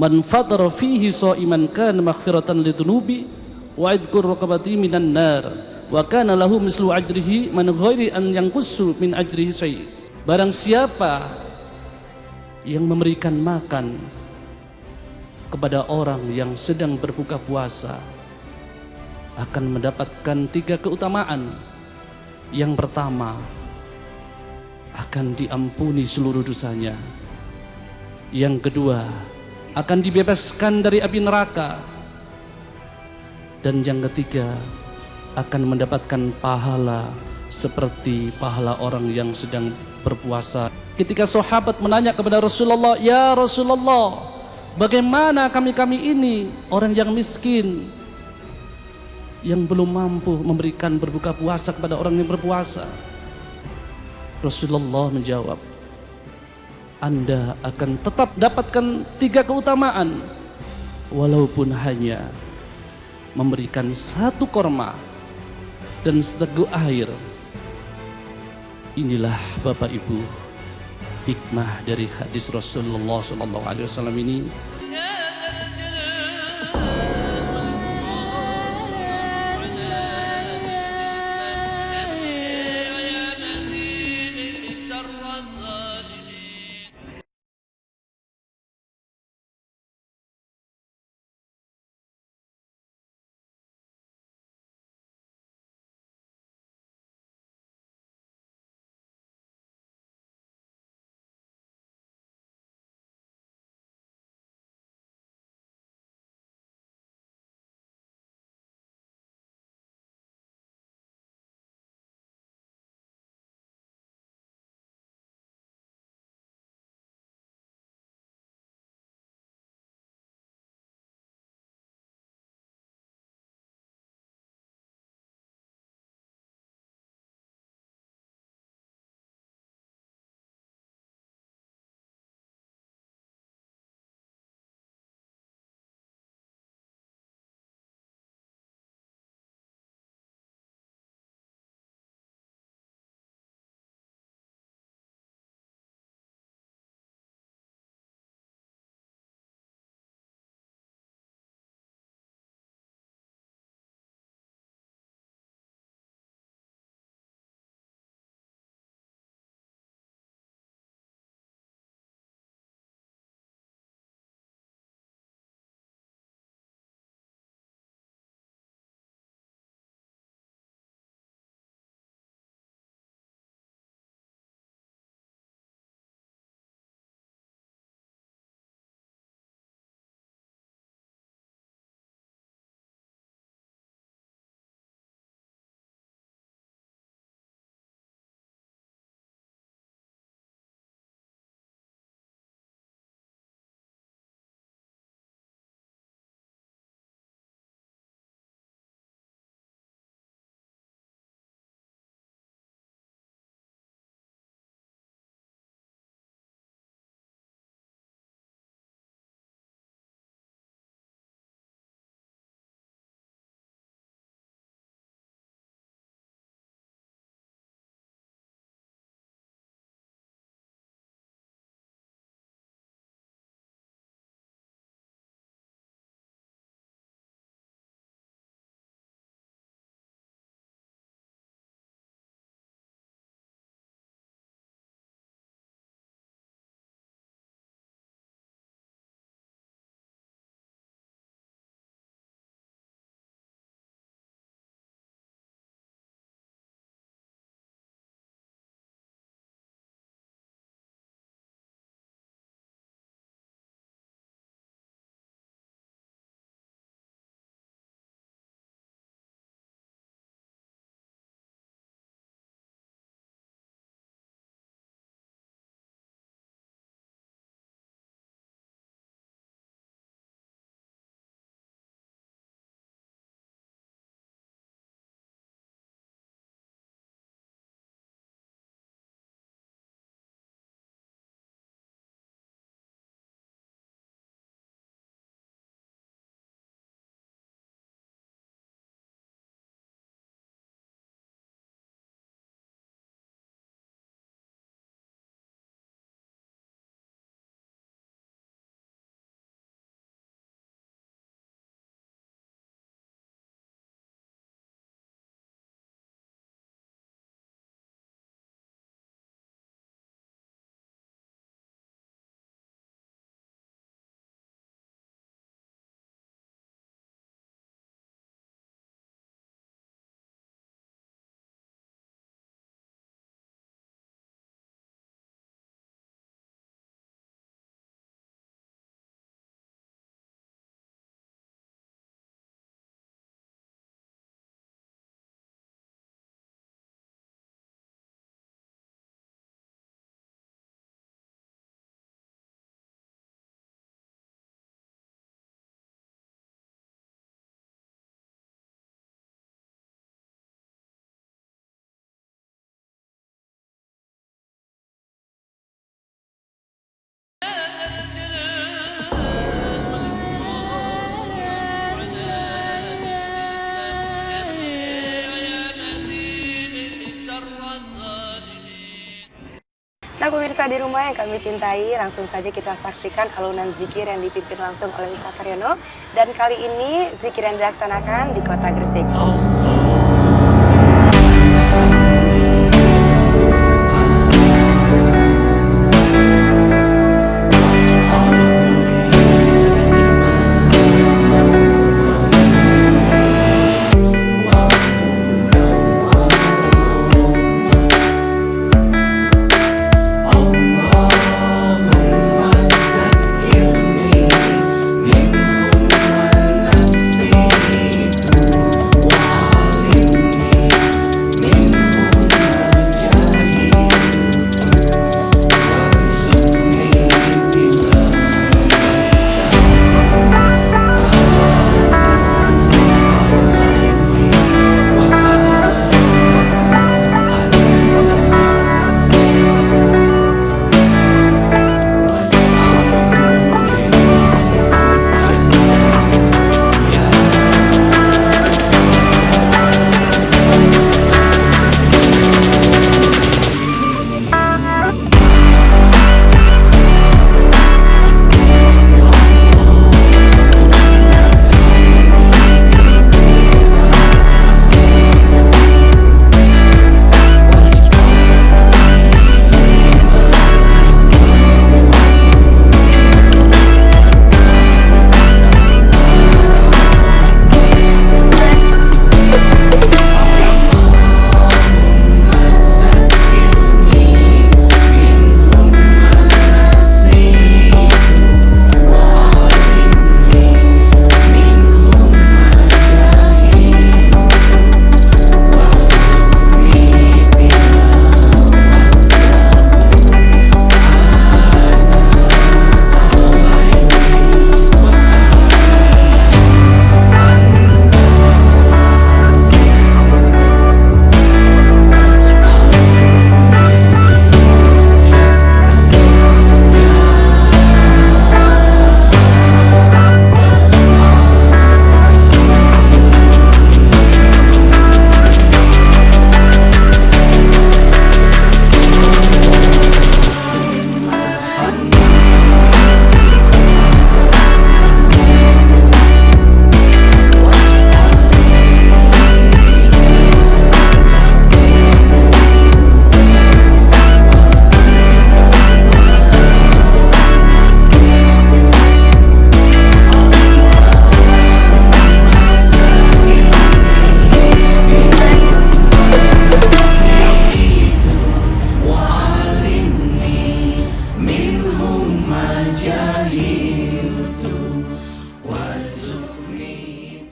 Man fatara fihi sha'iman kana maghfiratan lidzunubi wa idkur raqabati minan nar wa kana lahu mislu ajrihi man ghairi an yanqusu min ajrihi syai'. Barang siapa yang memberikan makan kepada orang yang sedang berbuka puasa akan mendapatkan 3 keutamaan. Yang pertama, akan diampuni seluruh dosanya. Yang kedua, akan dibebaskan dari api neraka. Dan yang ketiga, akan mendapatkan pahala seperti pahala orang yang sedang berpuasa. Ketika sahabat menanya kepada Rasulullah, "Ya Rasulullah, bagaimana kami ini orang yang miskin yang belum mampu memberikan berbuka puasa kepada orang yang berpuasa?" Rasulullah menjawab, Anda akan tetap dapatkan 3 keutamaan walaupun hanya memberikan 1 korma dan seteguk air. Inilah Bapak Ibu hikmah dari hadis Rasulullah SAW ini. Nah pemirsa di rumah yang kami cintai, langsung saja kita saksikan alunan zikir yang dipimpin langsung oleh Ustadz Haryono. Dan kali ini zikir yang dilaksanakan di kota Gresik.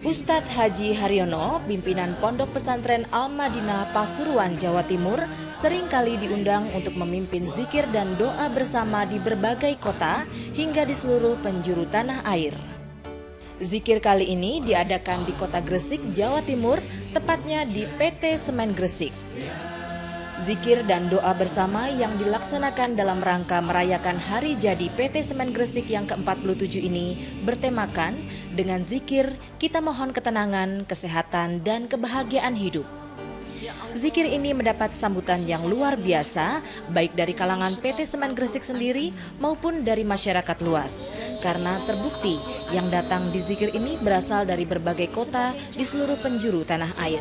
Ustadz Haji Haryono, pimpinan Pondok Pesantren Al-Madinah Pasuruan, Jawa Timur, seringkali diundang untuk memimpin zikir dan doa bersama di berbagai kota hingga di seluruh penjuru tanah air. Zikir kali ini diadakan di kota Gresik, Jawa Timur, tepatnya di PT Semen Gresik. Zikir dan doa bersama yang dilaksanakan dalam rangka merayakan hari jadi PT Semen Gresik yang ke-47 ini bertemakan dengan zikir kita mohon ketenangan, kesehatan, dan kebahagiaan hidup. Zikir ini mendapat sambutan yang luar biasa baik dari kalangan PT Semen Gresik sendiri maupun dari masyarakat luas, karena terbukti yang datang di zikir ini berasal dari berbagai kota di seluruh penjuru tanah air.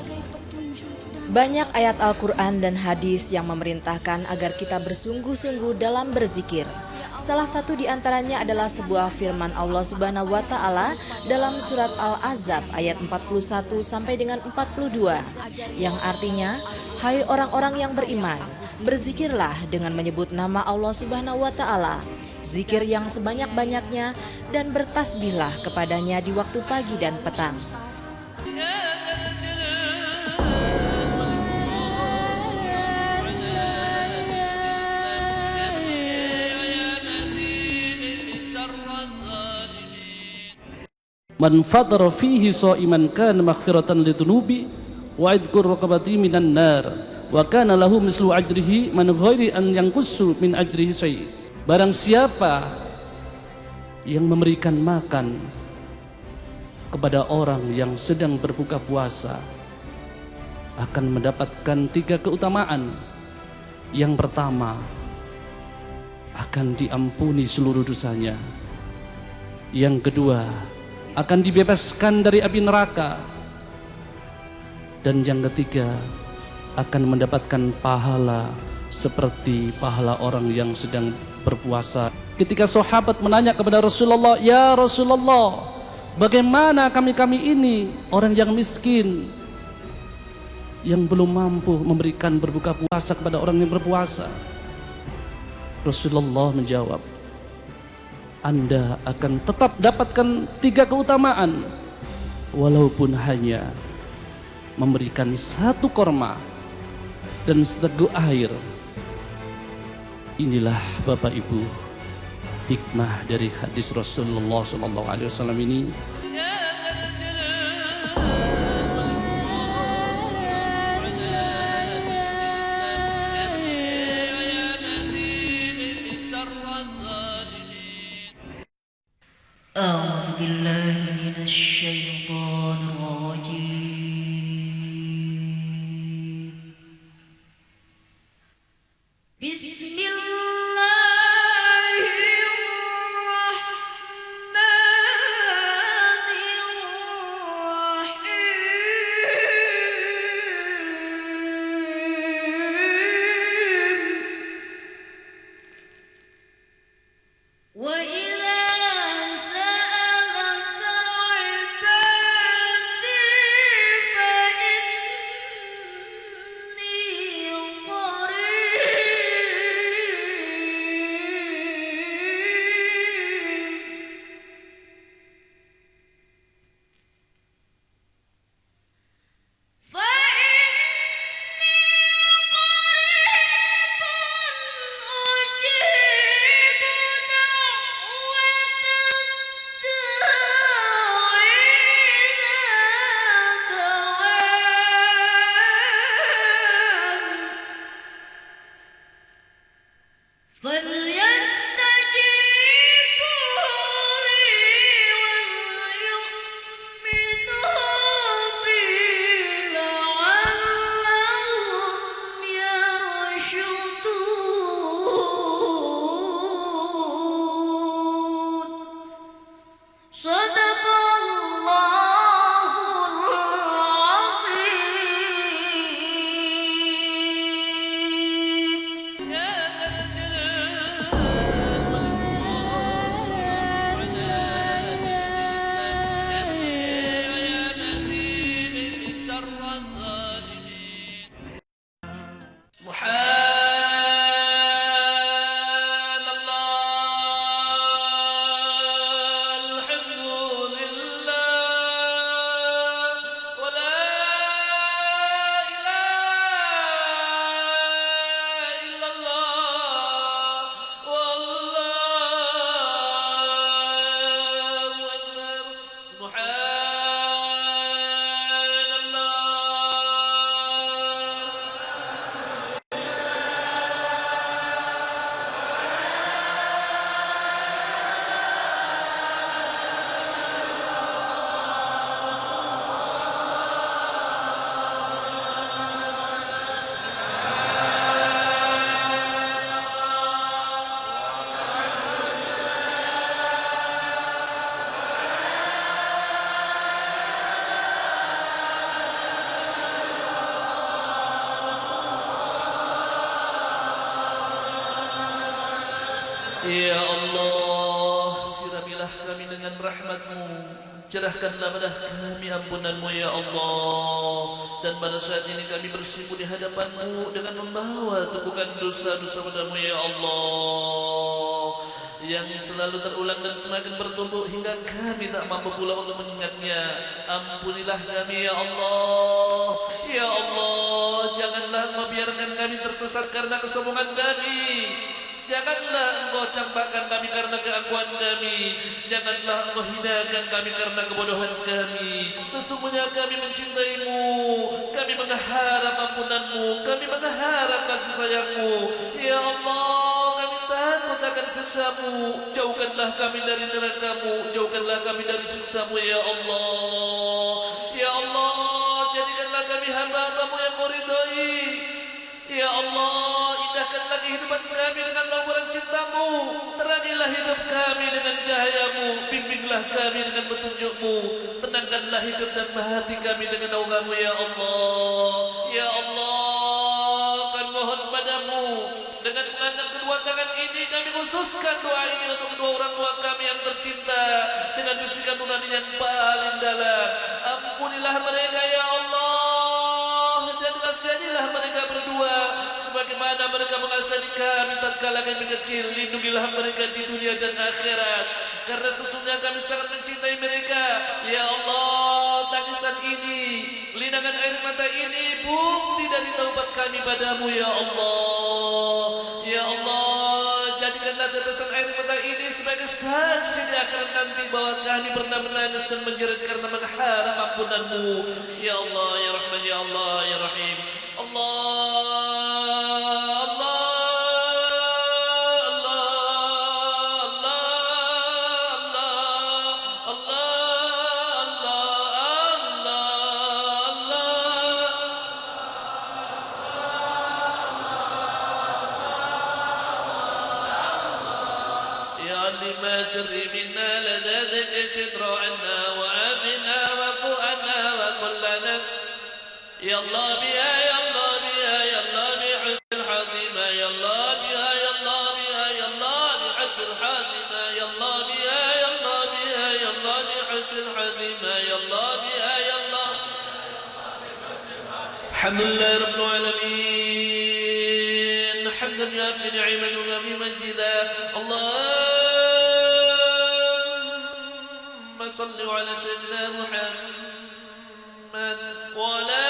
Banyak ayat Al-Quran dan hadis yang memerintahkan agar kita bersungguh-sungguh dalam berzikir. Salah satu di antaranya adalah sebuah firman Allah Subhanahu wa Ta'ala dalam surat Al-Ahzab ayat 41 sampai dengan 42, yang artinya, hai orang-orang yang beriman, berzikirlah dengan menyebut nama Allah Subhanahu wa Ta'ala, zikir yang sebanyak-banyaknya, dan bertasbihlah kepadanya di waktu pagi dan petang. Man fatara fihi sha'iman kana maghfiratan lidzunubi wa idkur raqabati minan nar wa kana lahu mislu ajrihi man ghairi an yanqussu min ajrihi syai'. Barang siapa yang memberikan makan kepada orang yang sedang berbuka puasa akan mendapatkan 3 keutamaan. Yang pertama, akan diampuni seluruh dosanya. Yang kedua, akan dibebaskan dari api neraka. Dan yang ketiga, akan mendapatkan pahala seperti pahala orang yang sedang berpuasa. Ketika sahabat menanya kepada Rasulullah, "Ya Rasulullah, bagaimana kami ini orang yang miskin yang belum mampu memberikan berbuka puasa kepada orang yang berpuasa?" Rasulullah menjawab, "Anda akan tetap dapatkan 3 keutamaan walaupun hanya memberikan 1 korma dan seteguk air." Inilah Bapak Ibu hikmah dari hadis Rasulullah SAW ini. أعوذ بالله من الشيطان الرجيم بسم الله الرحمن الرحيم وإذا سألك عبادي فإني Ya Allah, siramilah kami dengan rahmat-Mu, cerahkanlah pada kami ampunan-Mu ya Allah. Dan pada saat ini kami bersimpuh di hadapan-Mu dengan membawa tumpukan dosa-dosa padamu ya Allah, yang selalu terulang dan semakin bertumpuk hingga kami tak mampu pula untuk mengingatnya. Ampunilah kami ya Allah. Ya Allah, janganlah Engkau biarkan kami tersesat karena kesombongan kami. Janganlah Engkau campakkan kami karena keangkuhan kami. Janganlah Engkau hinakan kami karena kebodohan kami. Sesungguhnya kami mencintai-Mu, kami mengharap ampunan-Mu, kami mengharap kasih sayang-Mu. Ya Allah, kami takut akan siksa-Mu. Jauhkanlah kami dari neraka-Mu, jauhkanlah kami dari siksa-Mu ya Allah. Ya Allah, jadikanlah kami hamba-Mu yang Kau ridhai. Ya Allah, indahkanlah kehidupan kami dengan lampuran cinta-Mu rahmatmu, terangilah hidup kami dengan cahayamu, bimbinglah kami dengan petunjukmu, tenangkanlah hidup dan hati kami dengan naunganmu ya Allah. Ya Allah, kami mohon padamu, dengan mengangkat kedua tangan ini kami khususkan doa ini untuk kedua orang tua kami yang tercinta dengan bisikan nurani yang paling dalam. Ampunilah mereka ya Allah, dan kasihanilah mereka berdua sebagaimana mereka mengasihani kami tatkala kami kecil. Lindungilah mereka di dunia dan akhirat, karena sesungguhnya kami sangat mencintai mereka ya Allah. Tangisan ini, linangan air mata ini bukti dari taubat kami padamu ya Allah. Ya Allah, jadikanlah tetesan air mata ini sebagai saksi di akhirat nanti bahwa kami pernah menangis dan menjerit karena mengharap ampunanmu ya Allah ya Rahman ya Allah ya Rahim. لما سر منا لدادك شطر عنا وعافنا وفو عنا وقل لنا يا الله بها يا الله بها يا الله بحسن الحاضمة يا الله بها يا الله بها يا الله بحسن الحاضمة يا الله بها يا الله بها يا الله بحسن الحاضمة يا الله بها يا الله. الحمد لله رب العالمين حمدا يوافي نعمه ويوافي مجدا. صل على سيدنا محمد وعلى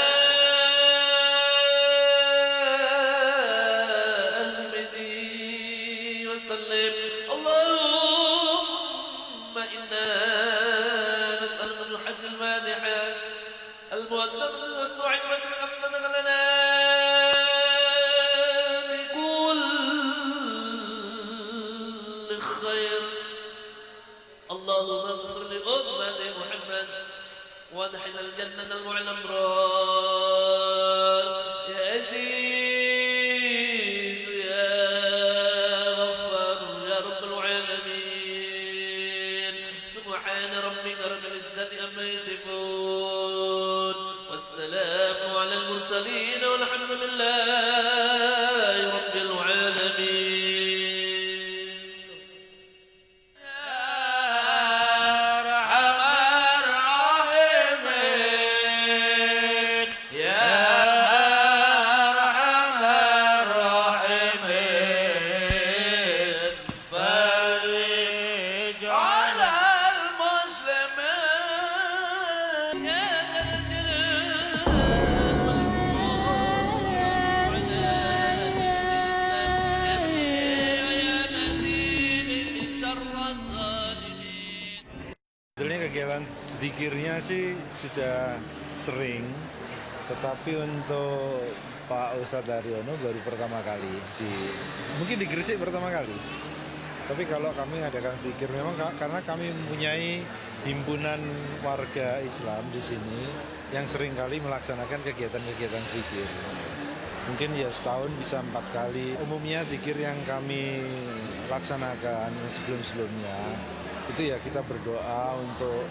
أهل بيته وسلم. اللهم إنا نسألك من الحج المادحة المؤدب المسموع المسموع لنا بكل خير. اللهم اغفر لأمة محمد وادخل الجنة المعلى الأبرار يا عزيز يا غفار يا رب العالمين. سبحان ربك رب العزة عما يصفون والسلام على المرسلين والحمد لله رب العالمين. Kegiatan zikirnya sih sudah sering, tetapi untuk Pak Ustadz Haryono baru pertama kali, mungkin di Gresik pertama kali. Tapi kalau kami adakan zikir memang karena kami mempunyai himpunan warga Islam di sini yang sering kali melaksanakan kegiatan-kegiatan zikir. Mungkin ya setahun bisa 4 kali. Umumnya zikir yang kami laksanakan sebelum-sebelumnya itu ya kita berdoa untuk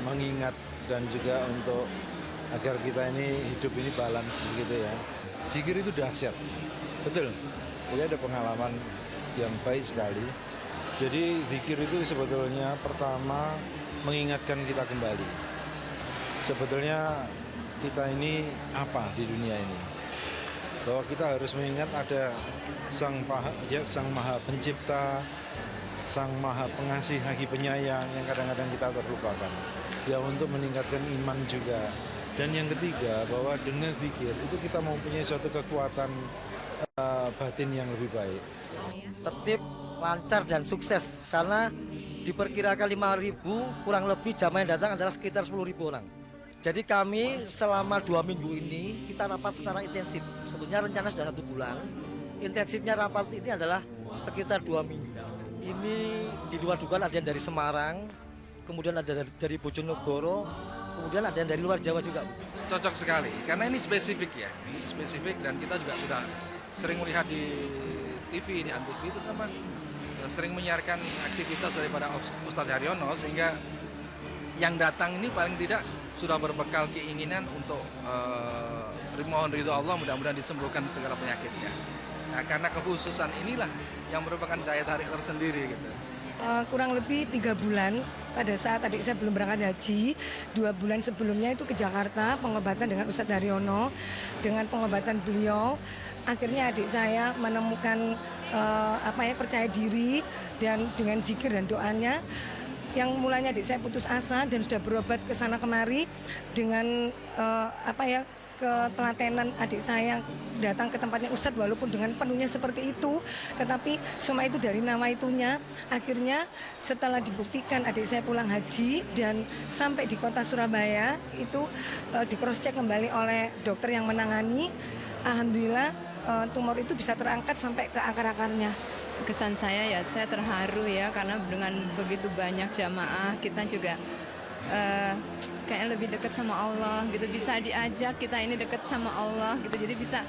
mengingat dan juga untuk agar kita ini hidup ini balance gitu ya. Zikir itu dahsyat, betul. Jadi ada pengalaman yang baik sekali. Jadi zikir itu sebetulnya pertama mengingatkan kita kembali. Sebetulnya kita ini apa di dunia ini? Bahwa kita harus mengingat ada Sang Maha Pencipta, Sang Maha Pengasih lagi Penyayang yang kadang-kadang kita terlupakan. Ya untuk meningkatkan iman juga. Dan yang ketiga bahwa dengan zikir itu kita mempunyai suatu kekuatan batin yang lebih baik. Tertib, lancar dan sukses karena diperkirakan 5.000 kurang lebih jamaah yang datang adalah sekitar 10.000 orang. Jadi kami selama 2 minggu ini kita rapat secara intensif. Sebetulnya rencana sudah 1 bulan. Intensifnya rapat ini adalah sekitar 2 minggu. Ini di luar dugaan ada yang dari Semarang, kemudian ada dari Bojonegoro, kemudian ada yang dari luar Jawa juga. Cocok sekali, karena ini spesifik ya, spesifik dan kita juga sudah sering melihat di TV, di Antv itu kan sering menyiarkan aktivitas daripada Ustadz Haryono, sehingga yang datang ini paling tidak sudah berbekal keinginan untuk mohon ridho Allah, mudah-mudahan disembuhkan segala penyakitnya. Nah, karena kekhususan inilah yang merupakan daya tarik tersendiri gitu. Kurang lebih 3 bulan pada saat adik saya belum berangkat haji, 2 bulan sebelumnya itu ke Jakarta pengobatan dengan Ustadz Haryono. Dengan pengobatan beliau, akhirnya adik saya menemukan percaya diri, dan dengan zikir dan doanya yang mulanya adik saya putus asa dan sudah berobat ke sana kemari dengan ketelatenan adik saya datang ke tempatnya Ustadz walaupun dengan penuhnya seperti itu, tetapi semua itu dari nama itunya. Akhirnya setelah dibuktikan adik saya pulang haji dan sampai di kota Surabaya itu di cross check kembali oleh dokter yang menangani, alhamdulillah tumor itu bisa terangkat sampai ke akar-akarnya. Kesan saya saya terharu ya, karena dengan begitu banyak jamaah kita juga kayak lebih dekat sama Allah gitu, bisa diajak kita ini dekat sama Allah gitu, jadi bisa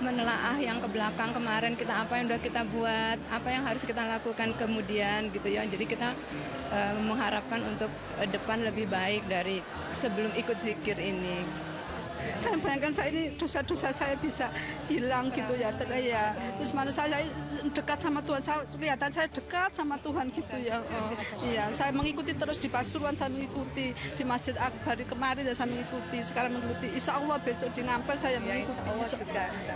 menelaah yang ke belakang kemarin kita, apa yang udah kita buat, apa yang harus kita lakukan kemudian gitu ya. Jadi kita mengharapkan untuk depan lebih baik dari sebelum ikut zikir ini. Saya bayangkan saya ini dosa-dosa saya bisa hilang gitu ya, terus mana saya dekat sama Tuhan, saya kelihatan saya dekat sama Tuhan gitu ya. Iya, saya mengikuti terus di Pasuruan, saya mengikuti di Masjid Akbar kemarin, saya mengikuti, sekarang mengikuti. Insya Allah besok di Ngampel saya mengikuti.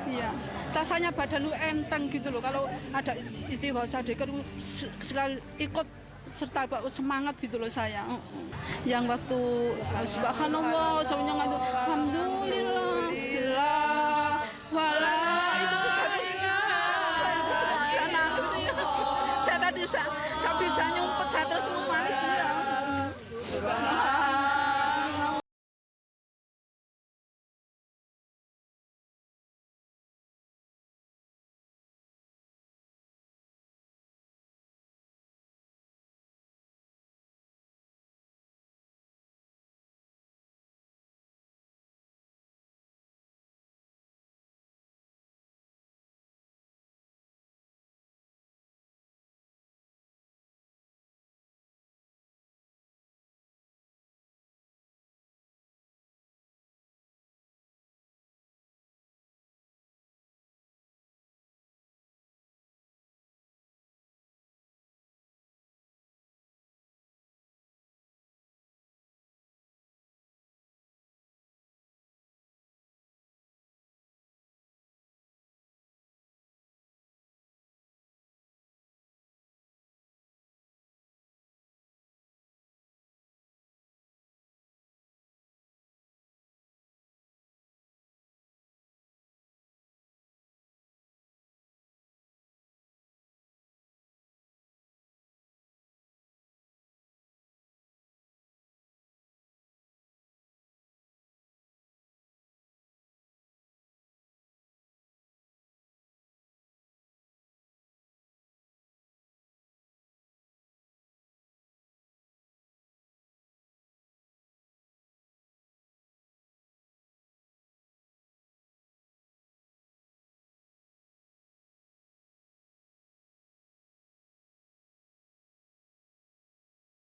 Iya, rasanya badan enteng gitu loh. Kalau ada istighosa dekar selalu ikut serta semangat gitu loh saya. Yang waktu subhanallah, semuanya itu alhamdulillah, wala itu bisa saya bisa nangis. Saya tadi nggak bisa nyumpet, saya terus nangis.